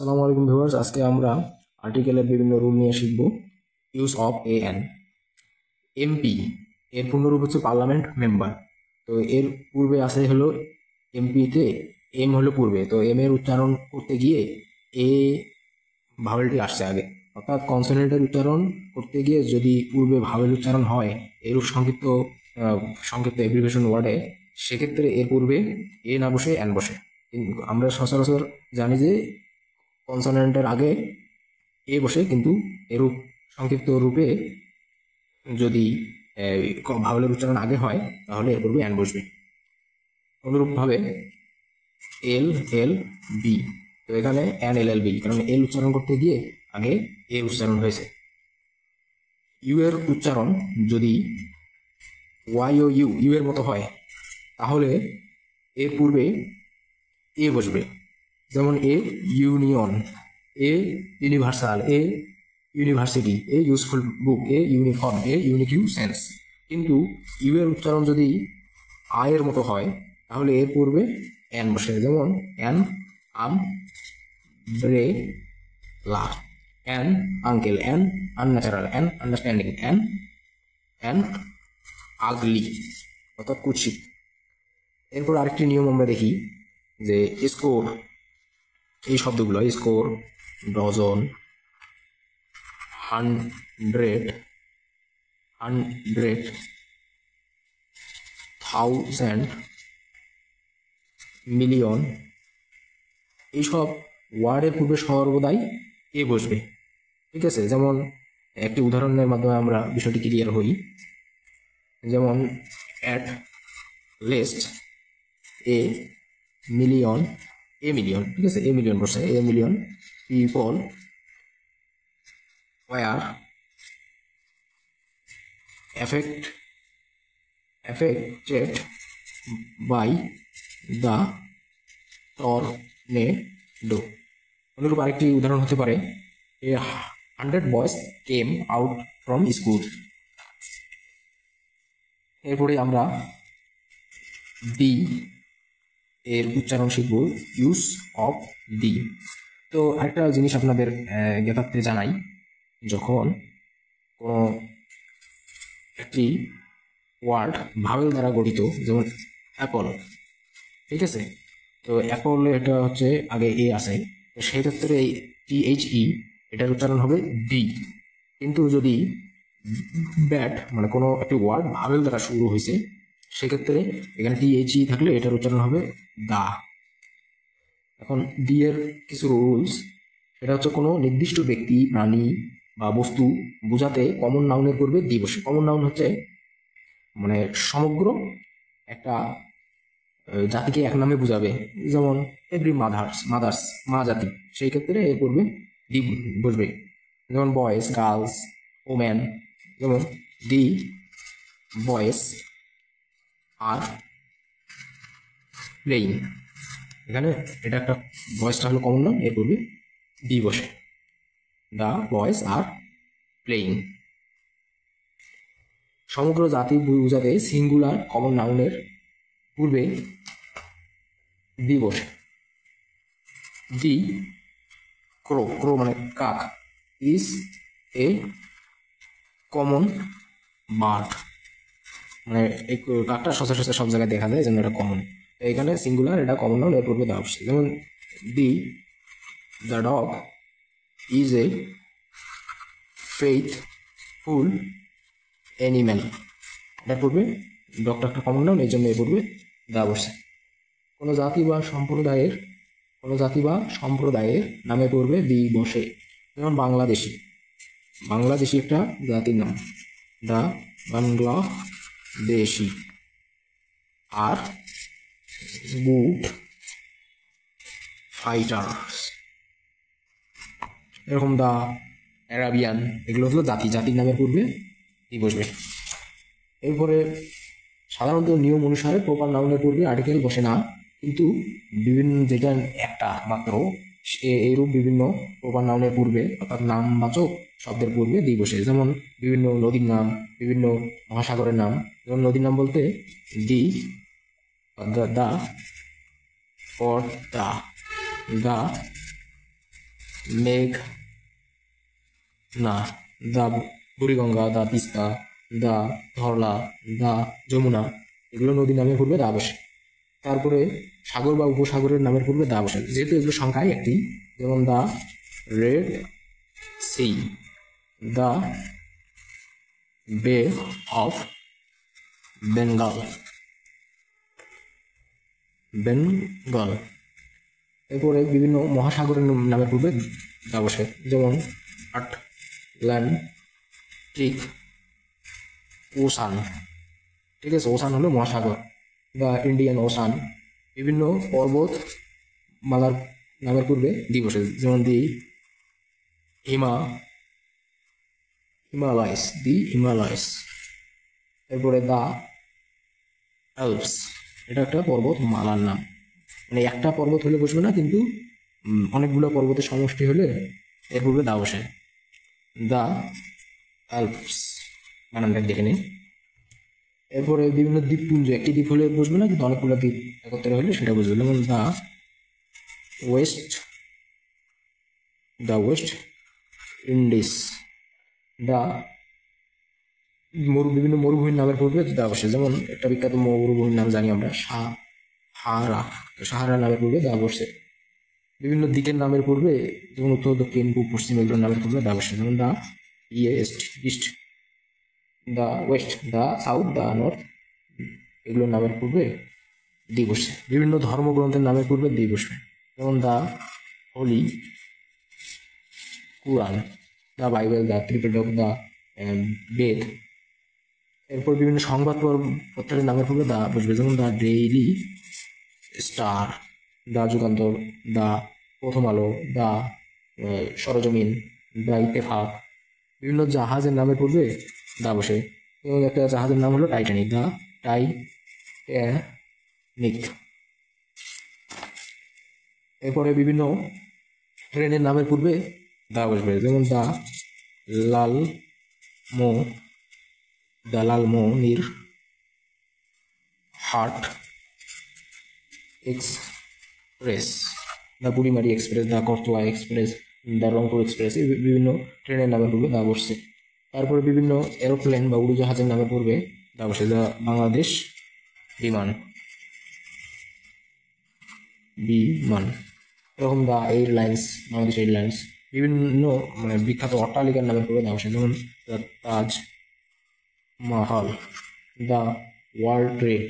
আসসালামু আলাইকুম ভিউয়ার্স, আজকে আমরা আর্টিকেলের বিভিন্ন রুল নিয়ে শিখব। Use of N. এমপি এর পূর্ণরূপ হচ্ছে পার্লামেন্ট মেম্বার। তো এর পূর্বে আছে হলো এমপিতে এম হলো পূর্বে, তো এম এর উচ্চারণ করতে গিয়ে এ ভাওয়েলটি আসছে আগে, অর্থাৎ কনসোনেন্টের উচ্চারণ করতে গিয়ে যদি পূর্বে ভাওয়েল উচ্চারণ হয় এরূপ সংক্ষিপ্ত এব্রিভিয়েশন ওয়ার্ডে, সেক্ষেত্রে এর পূর্বে এ না বসে এন বসে। কিন্তু আমরা সচরাচর জানি যে কনসোনেন্টের আগে এ বসে, কিন্তু এরূপ সংক্ষিপ্ত রূপে যদি ভাওয়েলের উচ্চারণ আগে হয় তাহলে এর পূর্বে এন বসবে। অনুরূপভাবে এল এল বি, তো এখানে এন এল এল বি, কারণ এল উচ্চারণ করতে গিয়ে আগে এ উচ্চারণ হয়েছে। ইউ এর উচ্চারণ যদি ওয়াই ও ইউ ইউ এর মতো হয় তাহলে এর পূর্বে এ বসবে, যেমন এ union, A universal, a university, a useful book, A uniform, A ইউনিকিউ sense. কিন্তু ইউ এর উচ্চারণ যদি আয়ের মতো হয় তাহলে এর পূর্বে এন বসে, যেমন N umbrella, an uncle, an unnatural, an understanding, an ugly অর্থাৎ কুৎসিত। এরপর আরেকটি নিয়ম আমরা দেখি যে স্কোর, এই শব্দগুলো score, dozen, hundred, thousand, million, এইসব ওয়ার্ডের পূর্বে সর্বদাই এ বসবে। ঠিক আছে, যেমন একটি উদাহরণের মাধ্যমে আমরা বিষয়টি ক্লিয়ার হই। যেমন অ্যাট লিস্ট এ মিলিয়ন, ঠিক আছে, এ মিলিয়ন বসে, a million people were affected by the tornado। অনুরূপ আরেকটি উদাহরণ হতে পারে, 100 boys came out from school। এরপরে আমরা দি এর উচ্চারণ শিখব, ইউজ অফ দি। তো আরেকটা জিনিস আপনাদের জ্ঞাতার্থে জানাই, যখন কোনো একটি ওয়ার্ড ভাওয়েল দ্বারা গঠিত, যেমন অ্যাপল, ঠিক আছে, তো অ্যাপল এটা হচ্ছে আগে এ আছে, তো সেই ক্ষেত্রে এই THE এটার উচ্চারণ হবে ডি। কিন্তু যদি ব্যাট মানে কোনো একটি ওয়ার্ড ভাওয়েল দ্বারা শুরু হয়েছে, সেক্ষেত্রে এখানে THE থাকলে এটার উচ্চারণ হবে দা। এখন ডি এর কিছু রুলস, সেটা হচ্ছে কোনো নির্দিষ্ট ব্যক্তি, প্রাণী বা বস্তু বোঝাতে কমন নাউনের পূর্বে দি বসে। কমন নাউন হচ্ছে মানে সমগ্র একটা জাতিকে এক নামে বোঝাবে, যেমন এভরি মাদার্স, মা জাতি, সেই ক্ষেত্রে এর পূর্বে দি বসবে। যেমন বয়েজ, গার্লস, ওম্যান, যেমন দি বয়েজ আর প্লেইং, এখানে এটা একটা বয়েজটা হলো কমন নাউন, এর পূর্বে দি বসে, দ্য বয়েজ আর প্লেইং। সমগ্র জাতি বোঝাতে সিঙ্গুলার কমন নাউনের পূর্বে দি বসে। দি ক্রো, ক্রো মানে কাক, ইজ এ কমন বার্ড, মানে এই কাকটা সচরাচর সব জায়গায় দেখা যায়, এই জন্য এটা কমন। তো এখানে সিঙ্গুলার, এটা কমন নাউন, এর পূর্বে দেওয়া হচ্ছে। যেমন the dog is a faithful animal, এটার পূর্বে ডগটা একটা কমন নাউন, এই জন্য এর পূর্বে দেওয়া বসছে। কোনো জাতি বা সম্প্রদায়ের নামে পূর্বে দি বসে, যেমন বাংলাদেশি একটা জাতির নাম, দা বাংলাদেশি, আর গুড ফাইটার্স, এরকম দা অ্যারাবিয়ান, এগুলো হলো জাতির নামের পূর্বে দি বসবে। এরপরে সাধারণত নিয়ম অনুসারে প্রপার নাউনের পূর্বে আর্টিকেল বসে না, কিন্তু বিভিন্ন যেটা একটা মাত্র এইরূপ বিভিন্ন প্রপার নাউনের পূর্বে, অর্থাৎ নামবাচক শব্দের পূর্বে দি বসে। যেমন বিভিন্ন নদীর নাম, বিভিন্ন মহাসাগরের নাম, যেমন নদীর নাম বলতে দি, দা, ফর দা মেঘ না, দা বুড়িগঙ্গা, দা তিস্তা, দা ধরলা, দা যমুনা, এগুলো নদী নামের পূর্বে দা বসে। তারপরে সাগর বা উপসাগরের নামের পূর্বে দা বসে, যেহেতু এগুলো সংখ্যায় একটি, যেমন দা রেড সি, দা বে অফ বেঙ্গল, বেঙ্গল। এরপরে বিভিন্ন মহাসাগরের নামের পূর্বে দা বসে, যেমন আটলান্টিক ওশান, ঠিক আছে, ওশান হলো মহাসাগর, বা ইন্ডিয়ান ওশান। বিভিন্ন পর্বত মালার নামের পূর্বে দি বসে, যেমন দি হিমালয়স, দি হিমালয়স। এরপরে দা অ্যালপস, এটা একটা পর্বত মালার নাম, মানে একটা পর্বত হলে বসবে না, কিন্তু অনেকগুলো পর্বতের সমষ্টি হলে এর পূর্বে দা বসে। দা অ্যালপস বানানটা দেখে নিন। এরপরে বিভিন্ন দ্বীপপুঞ্জ, একটি দ্বীপ হলে বসবে না, কিন্তু অনেকগুলো দ্বীপ একত্রে হলে সেটা বুঝবে, যেমন দা ওয়েস্ট ইন্ডিজ, দা বিভিন্ন মরুভূমির নামের পূর্বে দা বসে, যেমন একটা বিখ্যাত মরুভূমির নাম জানি আমরা সাহারা, সাহারা নামের পূর্বে দা বসে। বিভিন্ন দিকের নামের পূর্বে, যেমন উত্তর, দক্ষিণ, পূর্ব, পশ্চিম, এগুলোর নামের পূর্বে দা বসে, যেমন দা ইস্ট, দা ওয়েস্ট, দা সাউথ, দা নর্থ, এগুলোর নামের পূর্বে দি বসে। বিভিন্ন ধর্মগ্রন্থের নামের পূর্বে দি বসবে, যেমন দা হোলি কুরআন, দা বাইবেল, দা ত্রিপিটক, দা বেদ। এরপর বিভিন্ন সংবাদপত্রের নামের পূর্বে দা বসবে, যেমন দা ডেইলি স্টার, দা যুগান্তর, দা প্রথম আলো, দা সরজমিন, দা ইত্তেফাক। বিভিন্ন জাহাজের নামের পূর্বে দা বসে, যেমন একটা জাহাজের নাম হলো টাইটানিক, দা টাইটানিক। এরপরে বিভিন্ন ট্রেনের নামের পূর্বে দা বসবে, যেমন দা লালমোহনীর হাট এক্সপ্রেস, দা বুড়িমারি এক্সপ্রেস, দা করতোয়া এক্সপ্রেস, দা রংপুর এক্সপ্রেস, এই বিভিন্ন ট্রেনের নামের পূর্বে দা বসছে। তারপরে বিভিন্ন এরোপ্লেন বা উড়োজাহাজের নামের পূর্বে দা বসে, দা বাংলাদেশ বিমান, এরকম দা এয়ারলাইন্স, বাংলাদেশ এয়ারলাইন্স। বিভিন্ন মানে বিখ্যাত অট্টালিকার নামের পূর্বে দা বসে, যেমন দা Taj Mahal, the world trade